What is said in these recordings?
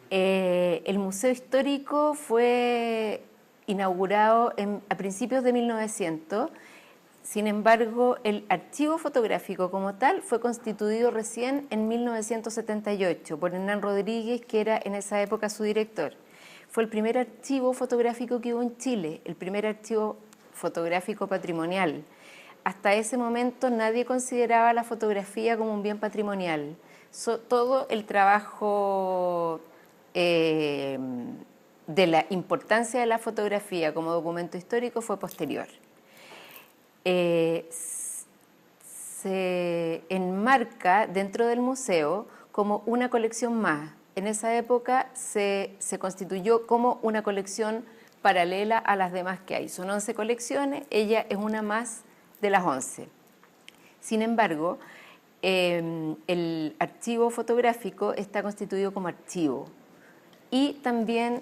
El Museo Histórico fue inaugurado a principios de 1900. Sin embargo, el archivo fotográfico como tal fue constituido recién en 1978 por Hernán Rodríguez, que era en esa época su director. Fue el primer archivo fotográfico que hubo en Chile, el primer archivo fotográfico patrimonial. Hasta ese momento nadie consideraba la fotografía como un bien patrimonial. Todo el trabajo de la importancia de la fotografía como documento histórico fue posterior. Se enmarca dentro del museo como una colección más. En esa época se constituyó como una colección paralela a las demás que hay. Son 11 colecciones, ella es una más de las 11. Sin embargo, el archivo fotográfico está constituido como archivo y también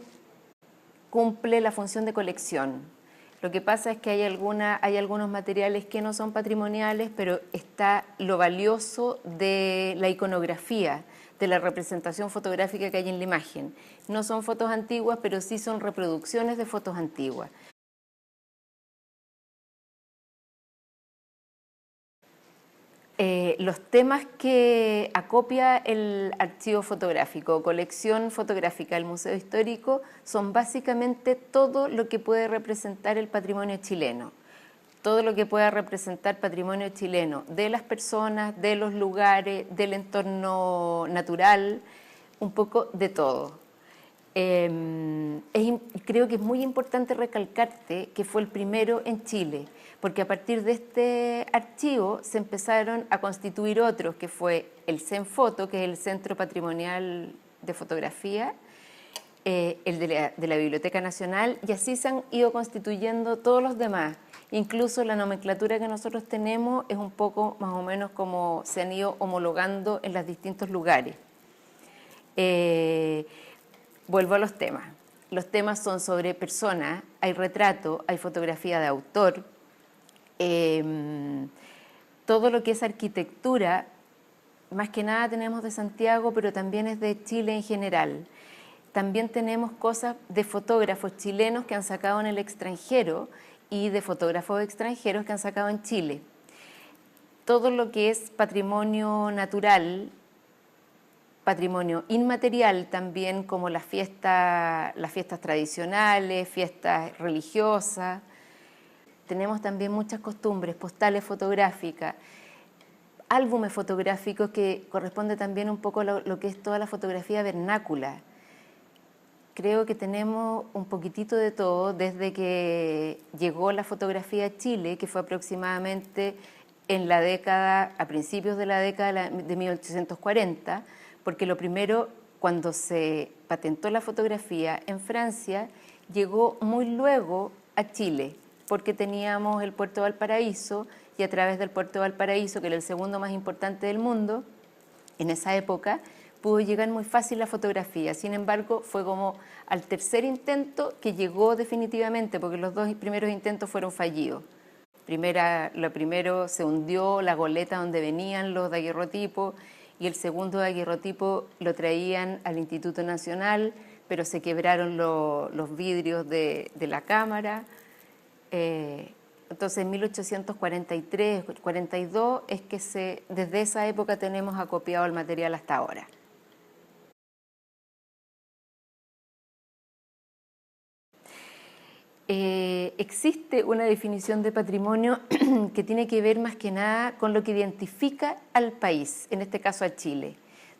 cumple la función de colección. Lo que pasa es que hay algunos materiales que no son patrimoniales, pero está lo valioso de la iconografía, de la representación fotográfica que hay en la imagen. No son fotos antiguas, pero sí son reproducciones de fotos antiguas. Los temas que acopia el archivo fotográfico o colección fotográfica del Museo Histórico son básicamente todo lo que puede representar el patrimonio chileno, todo lo que pueda representar patrimonio chileno, de las personas, de los lugares, del entorno natural, un poco de todo. Creo que es muy importante recalcarte que fue el primero en Chile, porque a partir de este archivo se empezaron a constituir otros, que fue el CENFOTO, que es el Centro Patrimonial de Fotografía, el de la Biblioteca Nacional, y así se han ido constituyendo todos los demás. Incluso la nomenclatura que nosotros tenemos es un poco más o menos como se han ido homologando en los distintos lugares. Vuelvo a los temas. Los temas son sobre personas, hay retrato, hay fotografía de autor, todo lo que es arquitectura, más que nada tenemos de Santiago, pero también es de Chile en general. También tenemos cosas de fotógrafos chilenos que han sacado en el extranjero y de fotógrafos extranjeros que han sacado en Chile. Todo lo que es patrimonio natural, patrimonio inmaterial también, como las fiestas tradicionales, fiestas religiosas. Tenemos también muchas costumbres, postales fotográficas, álbumes fotográficos que corresponde también un poco a lo que es toda la fotografía vernácula. Creo que tenemos un poquitito de todo desde que llegó la fotografía a Chile, que fue aproximadamente a principios de la década de 1840, porque lo primero, cuando se patentó la fotografía en Francia, llegó muy luego a Chile, porque teníamos el puerto de Valparaíso, y a través del puerto de Valparaíso, que era el segundo más importante del mundo, en esa época, pudo llegar muy fácil la fotografía. Sin embargo, fue como al tercer intento que llegó definitivamente, porque los dos primeros intentos fueron fallidos. Lo primero se hundió la goleta donde venían los daguerrotipos, y el segundo daguerrotipo lo traían al Instituto Nacional, pero se quebraron los vidrios de la cámara. Entonces en 1843, 42 es que desde esa época tenemos acopiado el material hasta ahora. Existe una definición de patrimonio que tiene que ver más que nada con lo que identifica al país, en este caso a Chile.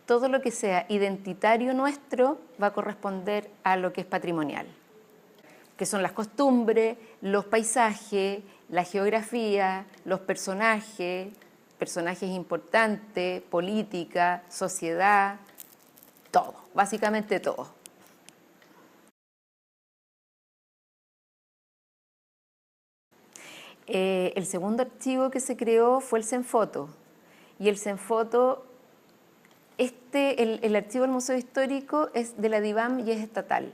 Todo lo que sea identitario nuestro va a corresponder a lo que es patrimonial, que son las costumbres, los paisajes, la geografía, los personajes importantes, política, sociedad, todo, básicamente todo. El segundo archivo que se creó fue el CENFOTO, y el CENFOTO, el archivo del Museo Histórico es de la DIVAM y es estatal.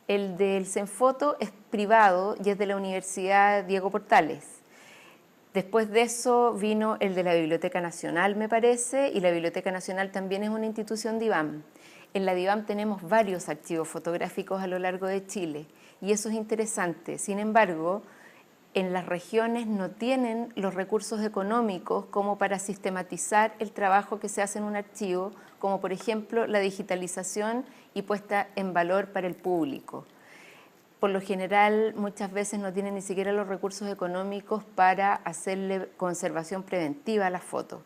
El del CENFOTO es privado y es de la Universidad Diego Portales. Después de eso vino el de la Biblioteca Nacional, me parece, y la Biblioteca Nacional también es una institución DIVAM. En la DIVAM tenemos varios archivos fotográficos a lo largo de Chile y eso es interesante. Sin embargo, en las regiones no tienen los recursos económicos como para sistematizar el trabajo que se hace en un archivo, como por ejemplo la digitalización y puesta en valor para el público. Por lo general, muchas veces no tienen ni siquiera los recursos económicos para hacerle conservación preventiva a las fotos.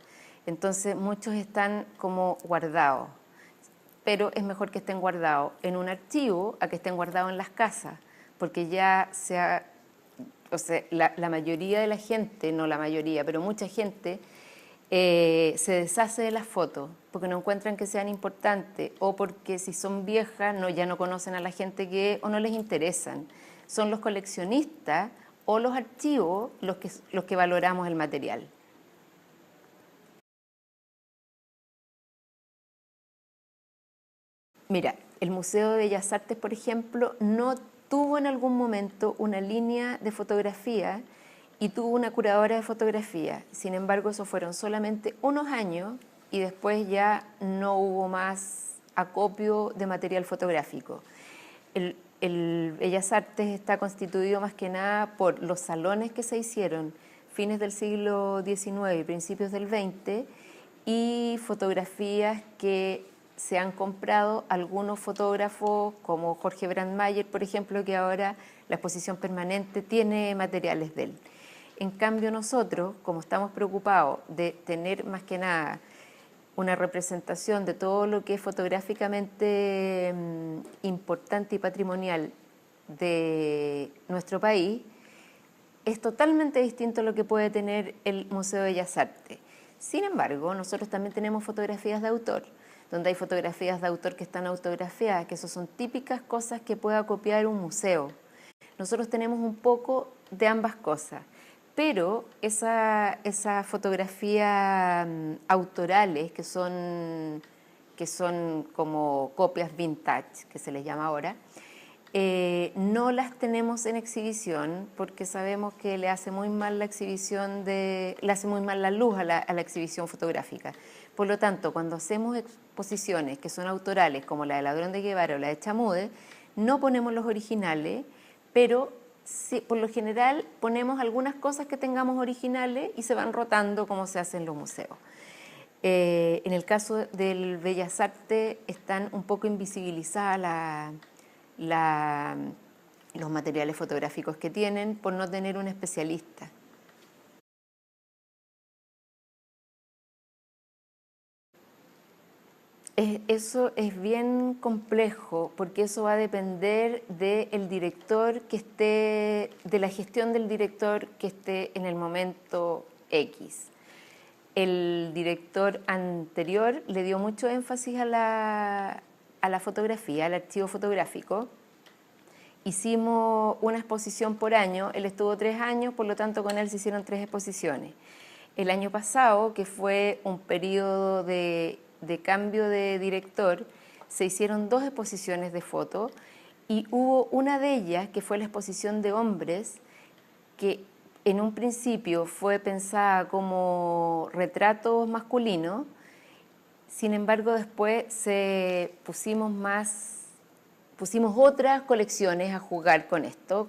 Entonces, muchos están como guardados, pero es mejor que estén guardados en un archivo a que estén guardados en las casas, porque ya o sea, la mayoría de la gente, no la mayoría, pero mucha gente se deshace de las fotos porque no encuentran que sean importantes o porque si son viejas ya no conocen a la gente o no les interesan. Son los coleccionistas o los archivos los que valoramos el material. Mira, el Museo de Bellas Artes, por ejemplo, no tuvo en algún momento una línea de fotografía y tuvo una curadora de fotografía. Sin embargo, eso fueron solamente unos años y después ya no hubo más acopio de material fotográfico. El Bellas Artes está constituido más que nada por los salones que se hicieron fines del siglo XIX y principios del XX y fotografías que se han comprado algunos fotógrafos como Jorge Brandmeier, por ejemplo, que ahora la exposición permanente tiene materiales de él. En cambio nosotros, como estamos preocupados de tener más que nada una representación de todo lo que es fotográficamente importante y patrimonial de nuestro país, es totalmente distinto a lo que puede tener el Museo de Bellas Artes. Sin embargo, nosotros también tenemos fotografías de autor, donde hay fotografías de autor que están autografiadas, que eso son típicas cosas que pueda copiar un museo. Nosotros tenemos un poco de ambas cosas, pero esas fotografías autorales, que son como copias vintage, que se les llama ahora, no las tenemos en exhibición porque sabemos que le hace muy mal le hace muy mal la luz a la exhibición fotográfica. Por lo tanto, cuando hacemos exposiciones que son autorales, como la de Ladrón de Guevara o la de Chamude, no ponemos los originales, pero sí, por lo general ponemos algunas cosas que tengamos originales y se van rotando como se hace en los museos. En el caso del Bellas Artes están un poco invisibilizadas los materiales fotográficos que tienen por no tener un especialista. Eso es bien complejo porque eso va a depender del director que esté, de la gestión del director que esté en el momento X. El director anterior le dio mucho énfasis a la fotografía, al archivo fotográfico. Hicimos una exposición por año, él estuvo 3 años, por lo tanto con él se hicieron 3 exposiciones. El año pasado, que fue un periodo de cambio de director, se hicieron 2 exposiciones de fotos y hubo una de ellas que fue la exposición de hombres que en un principio fue pensada como retratos masculinos, sin embargo después pusimos otras colecciones a jugar con esto,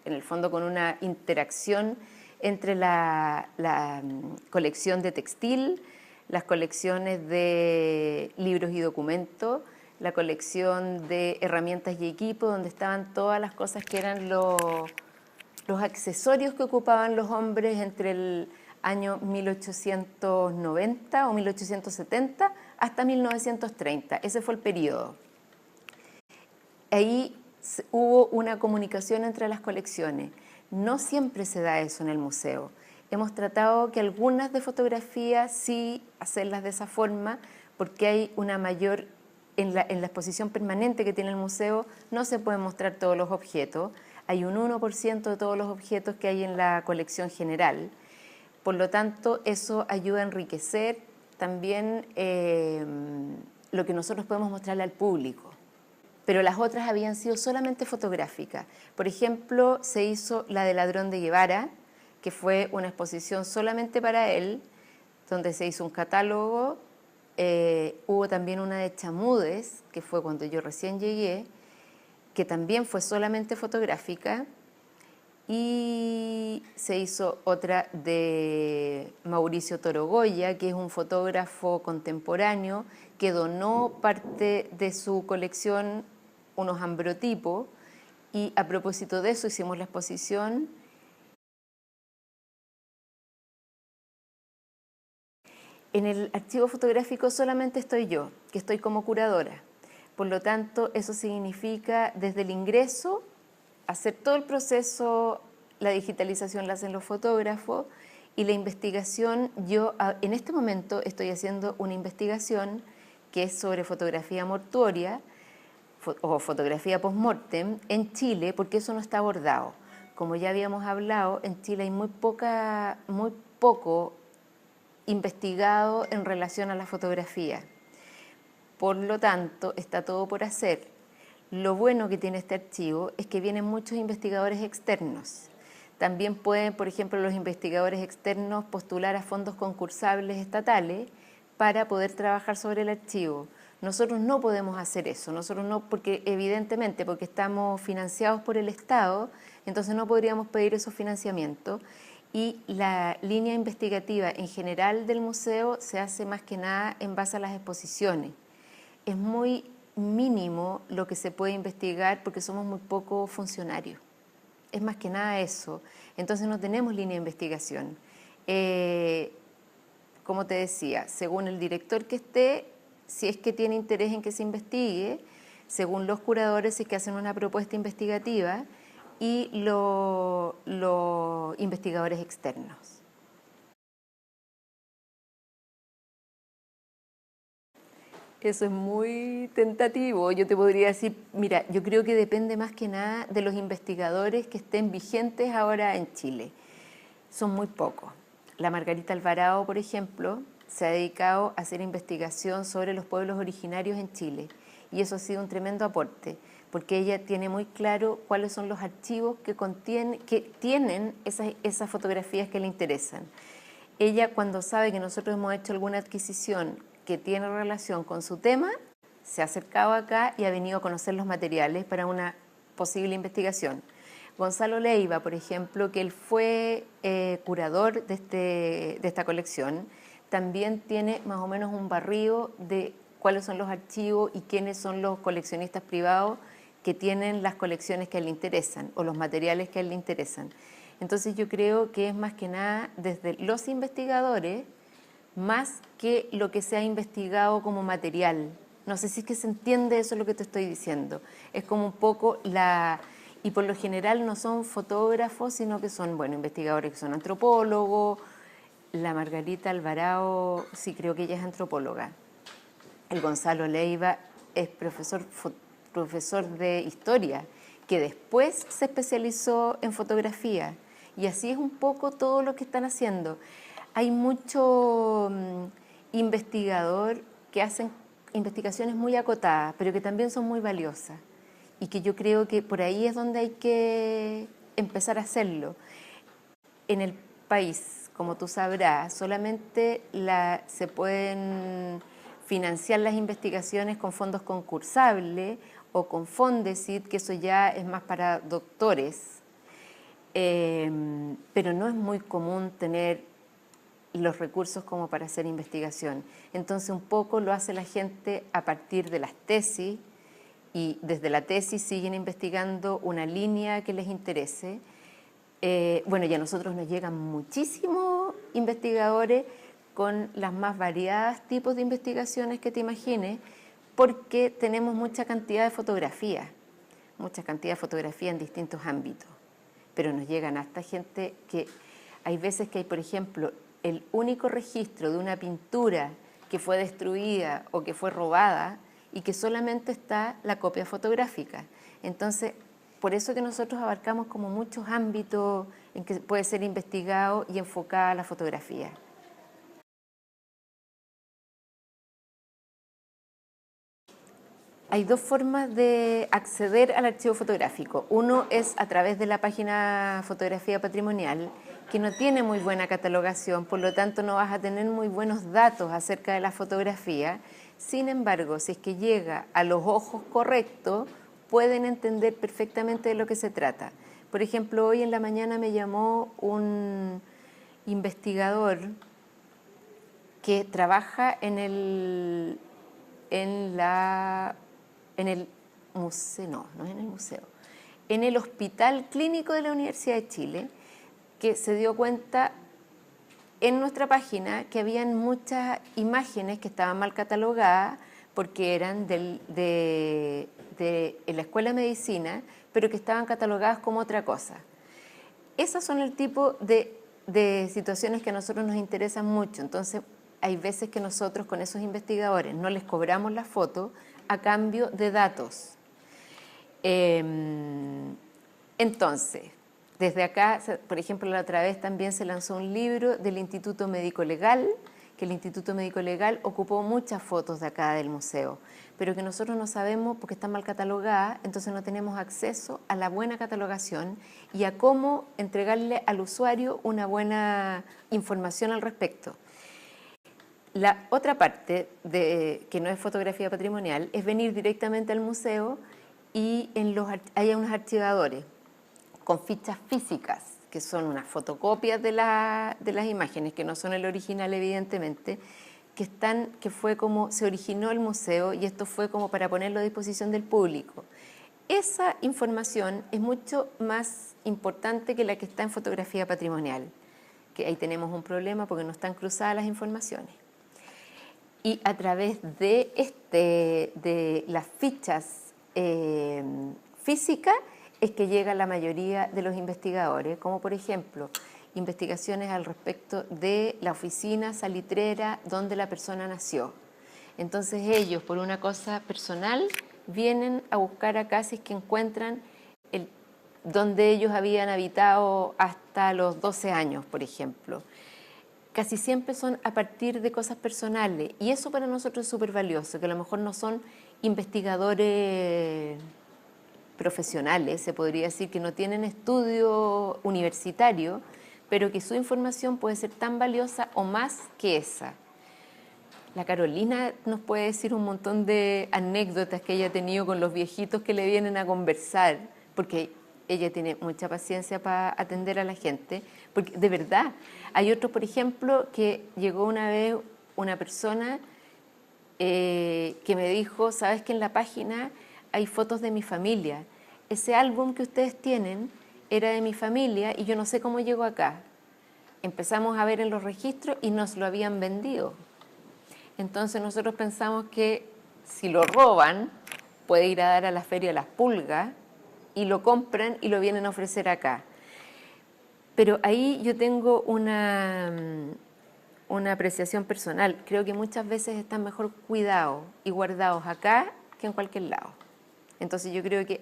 en el fondo con una interacción entre la colección de textil, las colecciones de libros y documentos, la colección de herramientas y equipo, donde estaban todas las cosas que eran los accesorios que ocupaban los hombres entre el año 1890 o 1870 hasta 1930. Ese fue el periodo. Ahí hubo una comunicación entre las colecciones. No siempre se da eso en el museo. Hemos tratado que algunas de fotografías sí hacerlas de esa forma porque hay una mayor, en la exposición permanente que tiene el museo no se pueden mostrar todos los objetos, hay un 1% de todos los objetos que hay en la colección general, por lo tanto eso ayuda a enriquecer también lo que nosotros podemos mostrarle al público. Pero las otras habían sido solamente fotográficas. Por ejemplo, se hizo la de Ladrón de Guevara, que fue una exposición solamente para él, donde se hizo un catálogo Hubo también una de Chamudes, que fue cuando yo recién llegué, que también fue solamente fotográfica, y se hizo otra de Mauricio Torogoya, que es un fotógrafo contemporáneo que donó parte de su colección, unos ambrotipos, y a propósito de eso hicimos la exposición. En el archivo fotográfico solamente estoy yo, que estoy como curadora. Por lo tanto, eso significa desde el ingreso, hacer todo el proceso, la digitalización la hacen los fotógrafos, y la investigación, yo en este momento estoy haciendo una investigación que es sobre fotografía mortuoria o fotografía post-mortem en Chile, porque eso no está abordado. Como ya habíamos hablado, en Chile hay muy poco investigado en relación a la fotografía. Por lo tanto, está todo por hacer. Lo bueno que tiene este archivo es que vienen muchos investigadores externos. También pueden, por ejemplo, los investigadores externos postular a fondos concursables estatales para poder trabajar sobre el archivo. Nosotros no podemos hacer eso, nosotros no, porque evidentemente, porque estamos financiados por el Estado, entonces no podríamos pedir esos financiamientos. Y la línea investigativa en general del museo se hace más que nada en base a las exposiciones. Es muy mínimo lo que se puede investigar porque somos muy pocos funcionarios. Es más que nada eso. Entonces no tenemos línea de investigación. Como te decía, según el director que esté, si es que tiene interés en que se investigue, según los curadores, si es que hacen una propuesta investigativa, y los investigadores externos. Eso es muy tentativo. Yo te podría decir, mira, yo creo que depende más que nada de los investigadores que estén vigentes ahora en Chile. Son muy pocos. La Margarita Alvarado, por ejemplo, se ha dedicado a hacer investigación sobre los pueblos originarios en Chile. Y eso ha sido un tremendo aporte, porque ella tiene muy claro cuáles son los archivos que tienen esas fotografías que le interesan. Ella, cuando sabe que nosotros hemos hecho alguna adquisición que tiene relación con su tema, se ha acercado acá y ha venido a conocer los materiales para una posible investigación. Gonzalo Leiva, por ejemplo, que él fue curador de esta colección, también tiene más o menos un barrido de cuáles son los archivos y quiénes son los coleccionistas privados que tienen las colecciones que a él le interesan o los materiales que a él le interesan. Entonces yo creo que es más que nada desde los investigadores, más que lo que se ha investigado como material. No sé si es que se entiende eso lo que te estoy diciendo. Es como un poco y por lo general no son fotógrafos, sino que son, bueno, investigadores que son antropólogos. La Margarita Alvarado, sí creo que ella es antropóloga. El Gonzalo Leiva es profesor de historia, que después se especializó en fotografía. Y así es un poco todo lo que están haciendo. Hay mucho investigador que hacen investigaciones muy acotadas, pero que también son muy valiosas. Y que yo creo que por ahí es donde hay que empezar a hacerlo. En el país, como tú sabrás, solamente se pueden financiar las investigaciones con fondos concursables o con Fondesit, que eso ya es más para doctores. Pero no es muy común tener los recursos como para hacer investigación. Entonces un poco lo hace la gente a partir de las tesis, y desde la tesis siguen investigando una línea que les interese. Bueno, y a nosotros nos llegan muchísimos investigadores con las más variadas tipos de investigaciones que te imagines, porque tenemos mucha cantidad de fotografías en distintos ámbitos. Pero nos llegan hasta gente que hay veces que hay, por ejemplo, el único registro de una pintura que fue destruida o que fue robada y que solamente está la copia fotográfica. Entonces, por eso que nosotros abarcamos como muchos ámbitos en que puede ser investigado y enfocada la fotografía. Hay dos formas de acceder al archivo fotográfico. Uno es a través de la página Fotografía Patrimonial, que no tiene muy buena catalogación, por lo tanto no vas a tener muy buenos datos acerca de la fotografía. Sin embargo, si es que llega a los ojos correctos, pueden entender perfectamente de lo que se trata. Por ejemplo, hoy en la mañana me llamó un investigador que trabaja en el museo, no es en el museo, en el Hospital Clínico de la Universidad de Chile, que se dio cuenta en nuestra página que habían muchas imágenes que estaban mal catalogadas porque eran de la Escuela de Medicina, pero que estaban catalogadas como otra cosa. Esas son el tipo de situaciones que a nosotros nos interesan mucho. Entonces, hay veces que nosotros con esos investigadores no les cobramos la foto a cambio de datos. Entonces, desde acá, por ejemplo, la otra vez también se lanzó un libro del Instituto Médico Legal, que el Instituto Médico Legal ocupó muchas fotos de acá del museo, pero que nosotros no sabemos porque están mal catalogadas, entonces no tenemos acceso a la buena catalogación y a cómo entregarle al usuario una buena información al respecto. La otra parte, que no es fotografía patrimonial, es venir directamente al museo y hay unos archivadores con fichas físicas, que son unas fotocopias de las imágenes, que no son el original evidentemente, que fue como se originó el museo y esto fue como para ponerlo a disposición del público. Esa información es mucho más importante que la que está en fotografía patrimonial, que ahí tenemos un problema porque no están cruzadas las informaciones. Y a través de las fichas físicas es que llega la mayoría de los investigadores, como por ejemplo investigaciones al respecto de la oficina salitrera donde la persona nació. Entonces ellos, por una cosa personal, vienen a buscar acá si es que encuentran donde ellos habían habitado hasta los 12 años, por ejemplo. Casi siempre son a partir de cosas personales y eso para nosotros es súper valioso, que a lo mejor no son investigadores profesionales, se podría decir, que no tienen estudio universitario, pero que su información puede ser tan valiosa o más que esa. La Carolina nos puede decir un montón de anécdotas que ella ha tenido con los viejitos que le vienen a conversar, porque ella tiene mucha paciencia para atender a la gente, porque de verdad, hay otros, por ejemplo, que llegó una vez una persona que me dijo, ¿sabes que en la página hay fotos de mi familia? Ese álbum que ustedes tienen era de mi familia y yo no sé cómo llegó acá. Empezamos a ver en los registros y nos lo habían vendido. Entonces nosotros pensamos que si lo roban, puede ir a dar a la feria Las Pulgas y lo compran y lo vienen a ofrecer acá. Pero ahí yo tengo una apreciación personal. Creo que muchas veces están mejor cuidados y guardados acá que en cualquier lado. Entonces yo creo que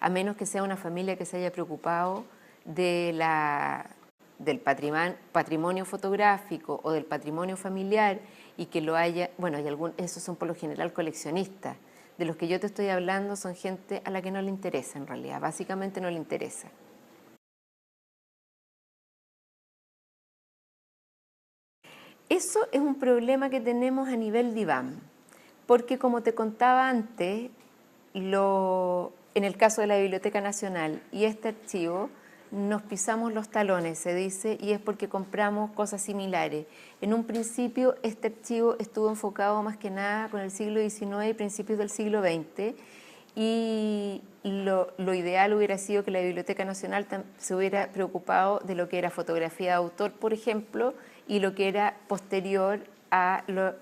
a menos que sea una familia que se haya preocupado del patrimonio fotográfico o del patrimonio familiar y que lo haya, bueno, esos son por lo general coleccionistas. De los que yo te estoy hablando son gente a la que no le interesa en realidad, básicamente no le interesa. Eso es un problema que tenemos a nivel de IBAM, porque como te contaba antes, en el caso de la Biblioteca Nacional y este archivo, nos pisamos los talones, se dice, y es porque compramos cosas similares. En un principio, este archivo estuvo enfocado más que nada con el siglo XIX y principios del siglo XX, y lo ideal hubiera sido que la Biblioteca Nacional se hubiera preocupado de lo que era fotografía de autor, por ejemplo, y lo que era posterior a los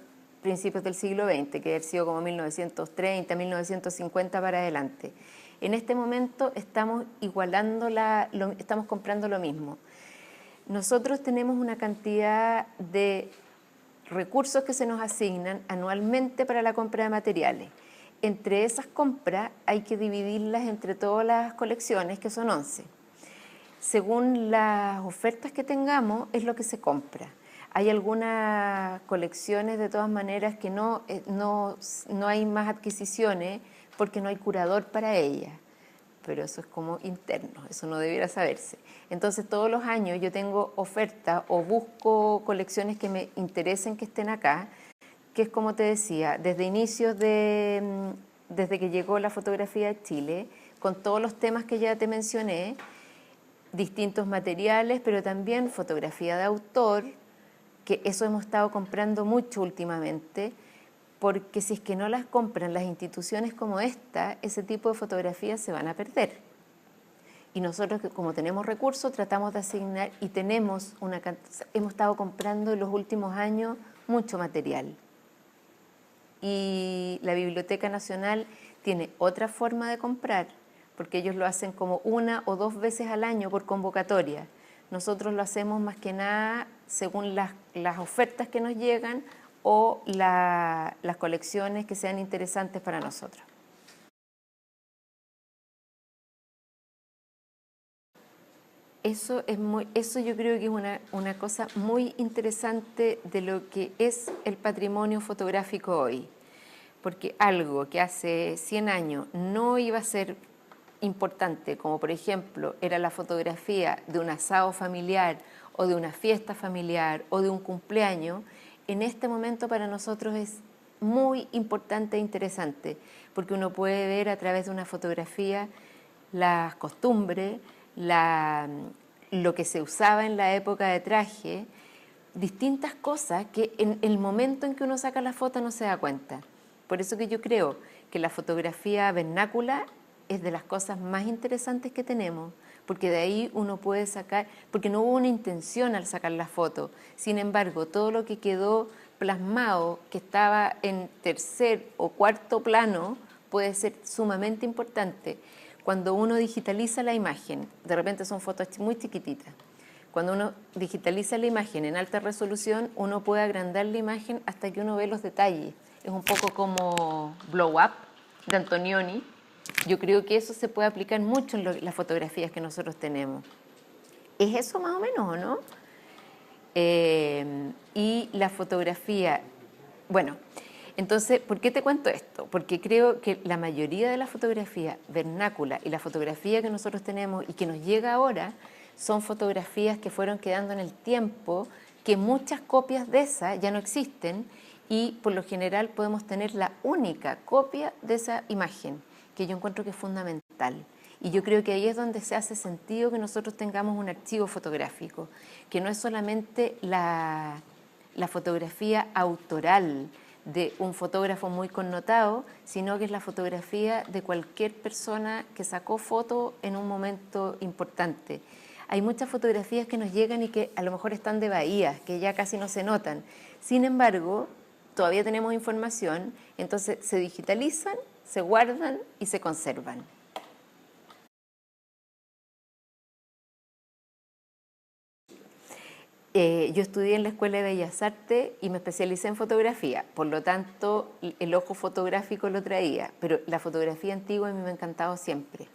principios del siglo XX, que ha sido como 1930, 1950 para adelante. En este momento estamos estamos comprando lo mismo. Nosotros tenemos una cantidad de recursos que se nos asignan anualmente para la compra de materiales. Entre esas compras hay que dividirlas entre todas las colecciones, que son 11. Según las ofertas que tengamos, es lo que se compra. Hay algunas colecciones, de todas maneras, que no hay más adquisiciones porque no hay curador para ellas. pero eso es como interno, eso no debiera saberse. Entonces todos los años yo tengo ofertas o busco colecciones que me interesen que estén acá, que es como te decía, desde inicios desde que llegó la fotografía a Chile, con todos los temas que ya te mencioné, distintos materiales, pero también fotografía de autor, que eso hemos estado comprando mucho últimamente, porque si es que no las compran las instituciones como esta, ese tipo de fotografías se van a perder. Y nosotros, como tenemos recursos, tratamos de asignar y tenemos hemos estado comprando en los últimos años mucho material. Y la Biblioteca Nacional tiene otra forma de comprar, porque ellos lo hacen como 1 o 2 veces al año por convocatoria. Nosotros lo hacemos más que nada según las ofertas que nos llegan o las colecciones que sean interesantes para nosotros. Eso yo creo que es una cosa muy interesante de lo que es el patrimonio fotográfico hoy, porque algo que hace 100 años no iba a ser importante, como por ejemplo era la fotografía de un asado familiar o de una fiesta familiar o de un cumpleaños, en este momento para nosotros es muy importante e interesante, porque uno puede ver a través de una fotografía las costumbres, lo que se usaba en la época de traje, distintas cosas que en el momento en que uno saca la foto no se da cuenta. Por eso que yo creo que la fotografía vernácula es de las cosas más interesantes que tenemos, porque de ahí uno puede sacar, porque no hubo una intención al sacar la foto. Sin embargo, todo lo que quedó plasmado, que estaba en tercer o cuarto plano, puede ser sumamente importante. Cuando uno digitaliza la imagen, de repente son fotos muy chiquititas. Cuando uno digitaliza la imagen en alta resolución, uno puede agrandar la imagen hasta que uno ve los detalles. Es un poco como Blow Up de Antonioni. Yo creo que eso se puede aplicar mucho en las fotografías que nosotros tenemos. ¿Es eso más o menos o no? Y la fotografía, bueno, entonces, ¿por qué te cuento esto? Porque creo que la mayoría de la fotografía vernácula y la fotografía que nosotros tenemos y que nos llega ahora son fotografías que fueron quedando en el tiempo, que muchas copias de esas ya no existen y por lo general podemos tener la única copia de esa imagen, que yo encuentro que es fundamental. Y yo creo que ahí es donde se hace sentido que nosotros tengamos un archivo fotográfico, que no es solamente la fotografía autoral de un fotógrafo muy connotado, sino que es la fotografía de cualquier persona que sacó foto en un momento importante. Hay muchas fotografías que nos llegan y que a lo mejor están de bahías, que ya casi no se notan. Sin embargo, todavía tenemos información, entonces se digitalizan, se guardan y se conservan. Yo estudié en la Escuela de Bellas Artes y me especialicé en fotografía, por lo tanto el ojo fotográfico lo traía, pero la fotografía antigua a mí me ha encantado siempre.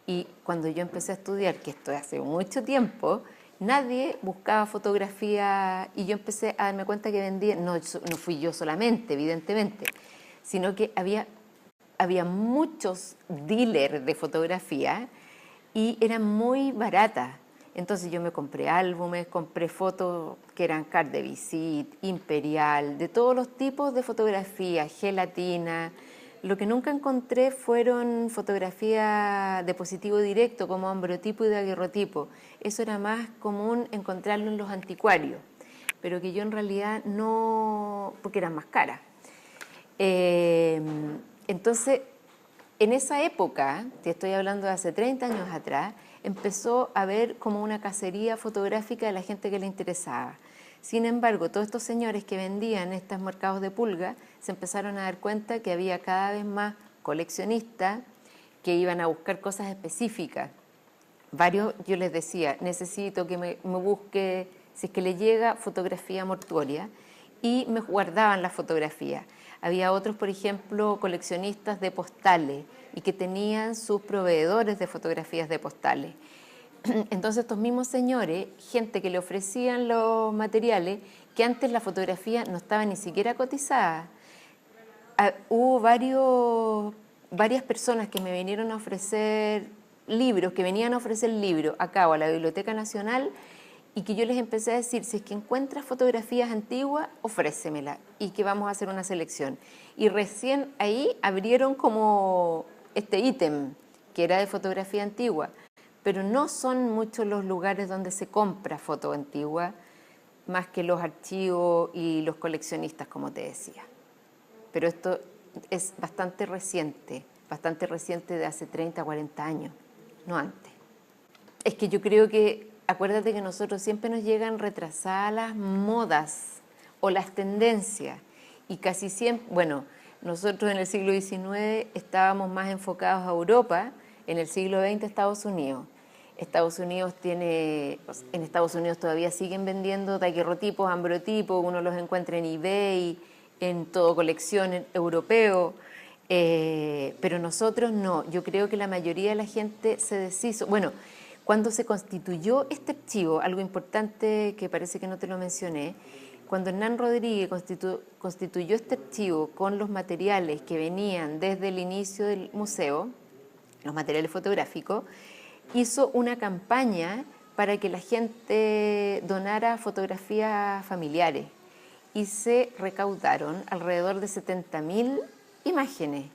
Y cuando yo empecé a estudiar, que esto hace mucho tiempo, nadie buscaba fotografía y yo empecé a darme cuenta que vendía, no fui yo solamente, evidentemente, sino que había muchos dealers de fotografía y eran muy baratas. Entonces yo me compré álbumes, compré fotos que eran carte de visite, imperial, de todos los tipos de fotografía, gelatina. Lo que nunca encontré fueron fotografías de positivo directo como ambrotipo y daguerrotipo. Eso era más común encontrarlo en los anticuarios, pero que yo en realidad no, porque eran más caras. Entonces, en esa época, te estoy hablando de hace 30 años atrás, empezó a haber como una cacería fotográfica de la gente que le interesaba. Sin embargo, todos estos señores que vendían estos mercados de pulga se empezaron a dar cuenta que había cada vez más coleccionistas que iban a buscar cosas específicas. Varios, yo les decía, necesito que me busque, si es que le llega, fotografía mortuoria, y me guardaban las fotografías. Había otros, por ejemplo, coleccionistas de postales y que tenían sus proveedores de fotografías de postales. Entonces estos mismos señores, gente que le ofrecían los materiales, que antes la fotografía no estaba ni siquiera cotizada. Hubo varias personas que me vinieron a ofrecer libros que venían a ofrecer libros acá o a la Biblioteca Nacional y que yo les empecé a decir, si es que encuentras fotografías antiguas, ofrécemela y que vamos a hacer una selección. Y recién ahí abrieron como este ítem que era de fotografía antigua, pero no son muchos los lugares donde se compra foto antigua, más que los archivos y los coleccionistas, como te decía. Pero esto es bastante reciente de hace 30, 40 años, no antes. Es que yo creo que, acuérdate que nosotros siempre nos llegan retrasadas las modas o las tendencias y casi siempre, bueno, nosotros en el siglo XIX estábamos más enfocados a Europa, en el siglo XX Estados Unidos. En Estados Unidos todavía siguen vendiendo daguerrotipos, ambrotipos, uno los encuentra en eBay, en todo colección europeo, pero nosotros no. Yo creo que la mayoría de la gente se deshizo. Bueno, cuando se constituyó este archivo, algo importante que parece que no te lo mencioné, cuando Hernán Rodríguez constituyó este archivo con los materiales que venían desde el inicio del museo, los materiales fotográficos, hizo una campaña para que la gente donara fotografías familiares y se recaudaron alrededor de 70.000 imágenes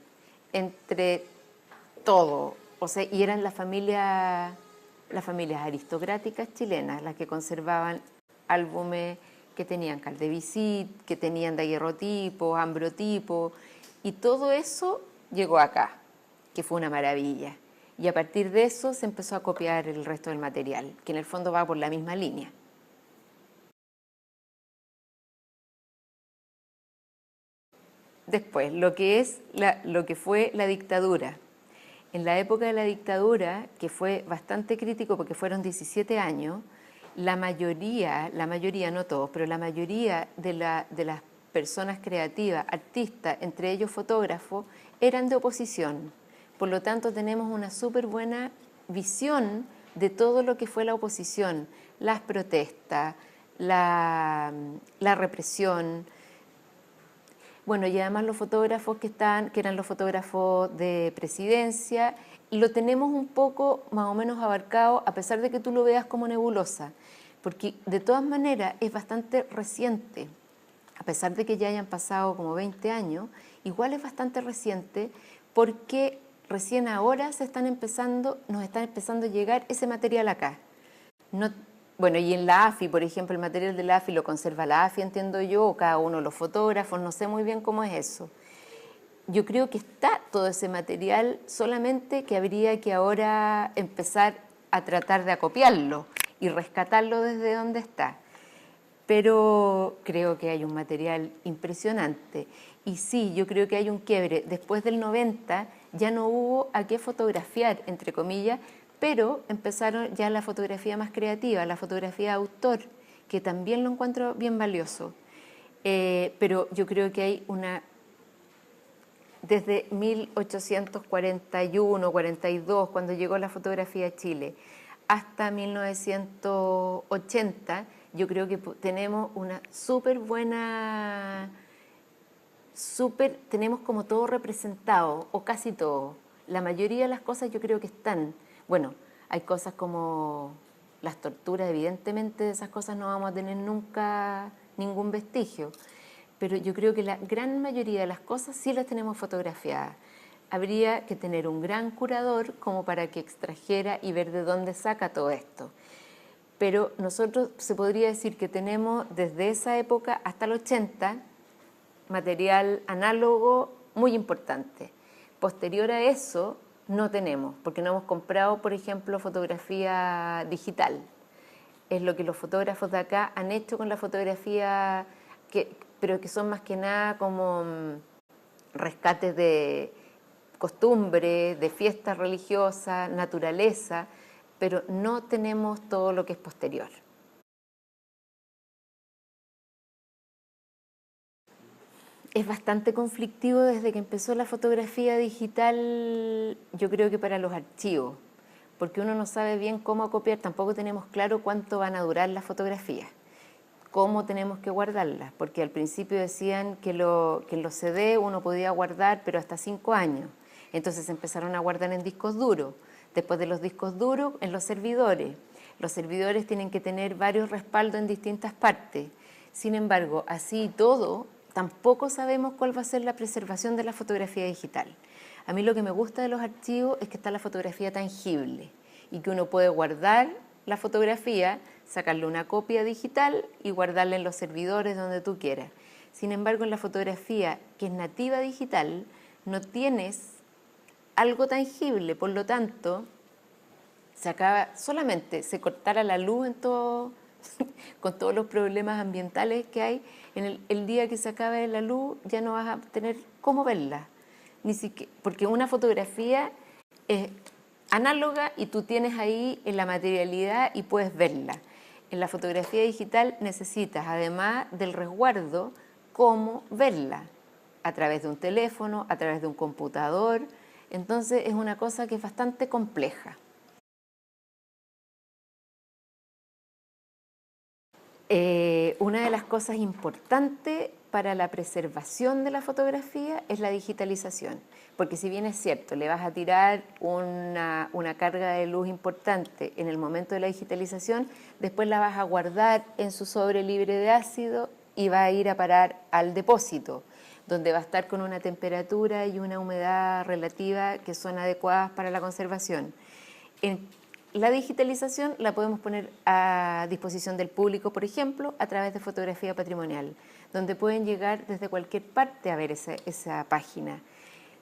entre todo, o sea, y eran las familias aristocráticas chilenas las que conservaban álbumes que tenían caldevisit, que tenían daguerrotipos, ambrotipos, y todo eso llegó acá, que fue una maravilla. Y a partir de eso se empezó a copiar el resto del material, que en el fondo va por la misma línea. Después, lo que fue la dictadura. En la época de la dictadura, que fue bastante crítico porque fueron 17 años, la mayoría, no todos, pero la mayoría de las personas creativas, artistas, entre ellos fotógrafos, eran de oposición. Por lo tanto, tenemos una súper buena visión de todo lo que fue la oposición, las protestas, la represión. Bueno, y además los fotógrafos que eran los fotógrafos de presidencia, lo tenemos un poco más o menos abarcado, a pesar de que tú lo veas como nebulosa, porque de todas maneras es bastante reciente, a pesar de que ya hayan pasado como 20 años, igual es bastante reciente porque recién ahora nos está empezando a llegar ese material acá. Bueno, y en la AFI, por ejemplo, el material de la AFI lo conserva la AFI, entiendo yo, o cada uno de los fotógrafos, no sé muy bien cómo es eso. Yo creo que está todo ese material, solamente que habría que ahora empezar a tratar de acopiarlo y rescatarlo desde donde está. Pero creo que hay un material impresionante. Y sí, yo creo que hay un quiebre. Después del 90 ya no hubo a qué fotografiar, entre comillas, pero empezaron ya la fotografía más creativa, la fotografía de autor, que también lo encuentro bien valioso. Pero yo creo que hay desde 1841, 42, cuando llegó la fotografía a Chile, hasta 1980, yo creo que tenemos una súper buena, tenemos como todo representado, o casi todo. La mayoría de las cosas yo creo que están. Bueno, hay cosas como las torturas, evidentemente de esas cosas no vamos a tener nunca ningún vestigio, pero yo creo que la gran mayoría de las cosas sí las tenemos fotografiadas. Habría que tener un gran curador como para que extrajera y ver de dónde saca todo esto. Pero nosotros se podría decir que tenemos desde esa época hasta el 80 material análogo muy importante. Posterior a eso no tenemos, porque no hemos comprado, por ejemplo, fotografía digital. Es lo que los fotógrafos de acá han hecho con la fotografía, pero que son más que nada como rescates de costumbres, de fiestas religiosas, naturaleza, pero no tenemos todo lo que es posterior. Es bastante conflictivo desde que empezó la fotografía digital, yo creo que para los archivos, porque uno no sabe bien cómo copiar, tampoco tenemos claro cuánto van a durar las fotografías, cómo tenemos que guardarlas, porque al principio decían que en los CD uno podía guardar, pero hasta 5 años, entonces empezaron a guardar en discos duros, Después de los discos duros, en los servidores. Los servidores tienen que tener varios respaldos en distintas partes. Sin embargo, así y todo, tampoco sabemos cuál va a ser la preservación de la fotografía digital. A mí lo que me gusta de los archivos es que está la fotografía tangible y que uno puede guardar la fotografía, sacarle una copia digital y guardarla en los servidores donde tú quieras. Sin embargo, en la fotografía que es nativa digital, no tienes algo tangible, por lo tanto, solamente se cortara la luz en todo, con todos los problemas ambientales que hay, el día que se acabe la luz ya no vas a tener cómo verla. Ni siquiera, porque una fotografía es análoga y tú tienes ahí en la materialidad y puedes verla. En la fotografía digital necesitas, además del resguardo, cómo verla, a través de un teléfono, a través de un computador. Entonces es una cosa que es bastante compleja. Una de las cosas importantes para la preservación de la fotografía es la digitalización, porque si bien es cierto, le vas a tirar una carga de luz importante en el momento de la digitalización, después la vas a guardar en su sobre libre de ácido y va a ir a parar al depósito, donde va a estar con una temperatura y una humedad relativa que son adecuadas para la conservación. La digitalización la podemos poner a disposición del público, por ejemplo, a través de fotografía patrimonial, donde pueden llegar desde cualquier parte a ver esa página.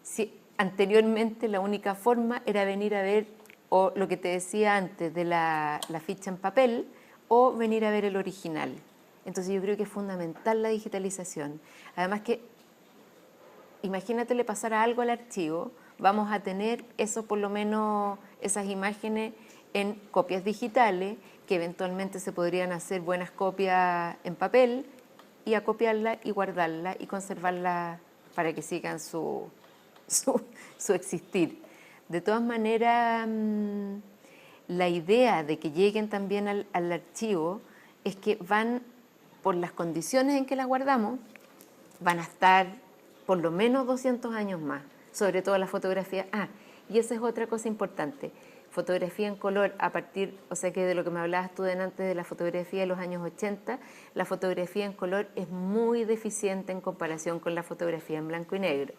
Si anteriormente la única forma era venir a ver, o lo que te decía antes, de la ficha en papel, o venir a ver el original. Entonces yo creo que es fundamental la digitalización. Además que, imagínate le pasara algo al archivo, vamos a tener eso, por lo menos esas imágenes en copias digitales, que eventualmente se podrían hacer buenas copias en papel y acopiarla y guardarla y conservarla para que sigan su existir. De todas maneras, la idea de que lleguen también al archivo es que van, por las condiciones en que las guardamos, van a estar por lo menos 200 años más, sobre todo la fotografía. Y esa es otra cosa importante. Fotografía en color a partir, o sea que de lo que me hablabas tú antes de la fotografía de los años 80, la fotografía en color es muy deficiente en comparación con la fotografía en blanco y negro,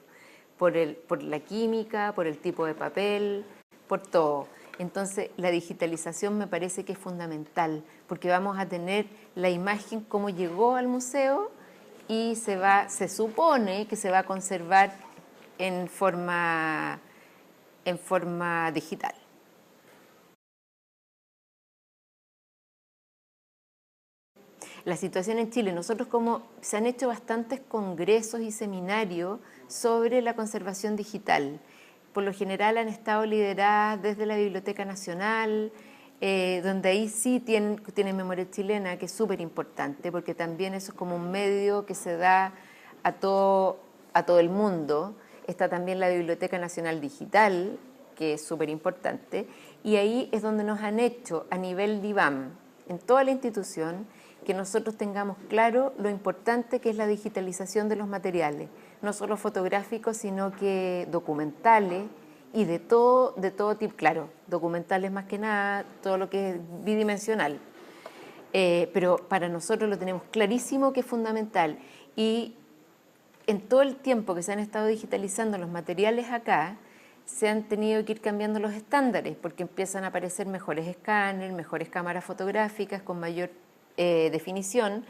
por la química, por el tipo de papel, por todo. Entonces la digitalización me parece que es fundamental, porque vamos a tener la imagen como llegó al museo y se supone que se va a conservar en forma digital. La situación en Chile, nosotros como se han hecho bastantes congresos y seminarios sobre la conservación digital. Por lo general han estado lideradas desde la Biblioteca Nacional, donde ahí sí tienen memoria chilena, que es súper importante, porque también eso es como un medio que se da a todo el mundo. Está también la Biblioteca Nacional Digital, que es súper importante, y ahí es donde nos han hecho a nivel DIVAM, en toda la institución, que nosotros tengamos claro lo importante que es la digitalización de los materiales, no solo fotográficos, sino que documentales y de todo tipo, claro, documentales más que nada, todo lo que es bidimensional. Pero para nosotros lo tenemos clarísimo que es fundamental, y en todo el tiempo que se han estado digitalizando los materiales acá, se han tenido que ir cambiando los estándares, porque empiezan a aparecer mejores escáneres, mejores cámaras fotográficas con mayor definición.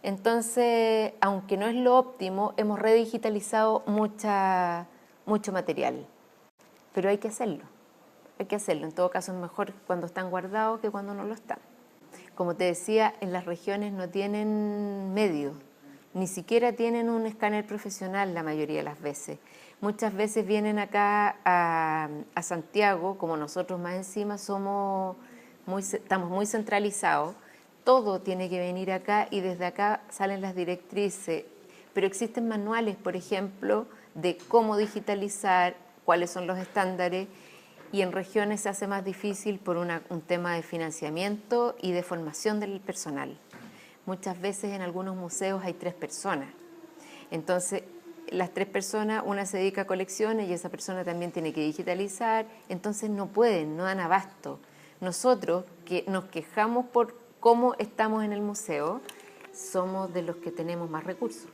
Entonces, aunque no es lo óptimo, hemos redigitalizado mucho material, pero hay que hacerlo. En todo caso es mejor cuando están guardados que cuando no lo están. Como te decía, en las regiones no tienen medios, ni siquiera tienen un escáner profesional la mayoría de las veces. Muchas veces vienen acá a Santiago, como nosotros más encima estamos muy centralizados, todo tiene que venir acá y desde acá salen las directrices, pero existen manuales, por ejemplo, de cómo digitalizar, cuáles son los estándares, y en regiones se hace más difícil por un tema de financiamiento y de formación del personal. Muchas veces en algunos museos hay 3 personas, entonces las 3 personas, una se dedica a colecciones y esa persona también tiene que digitalizar, entonces no pueden, no dan abasto. Nosotros, que nos quejamos por cómo estamos en el museo, somos de los que tenemos más recursos.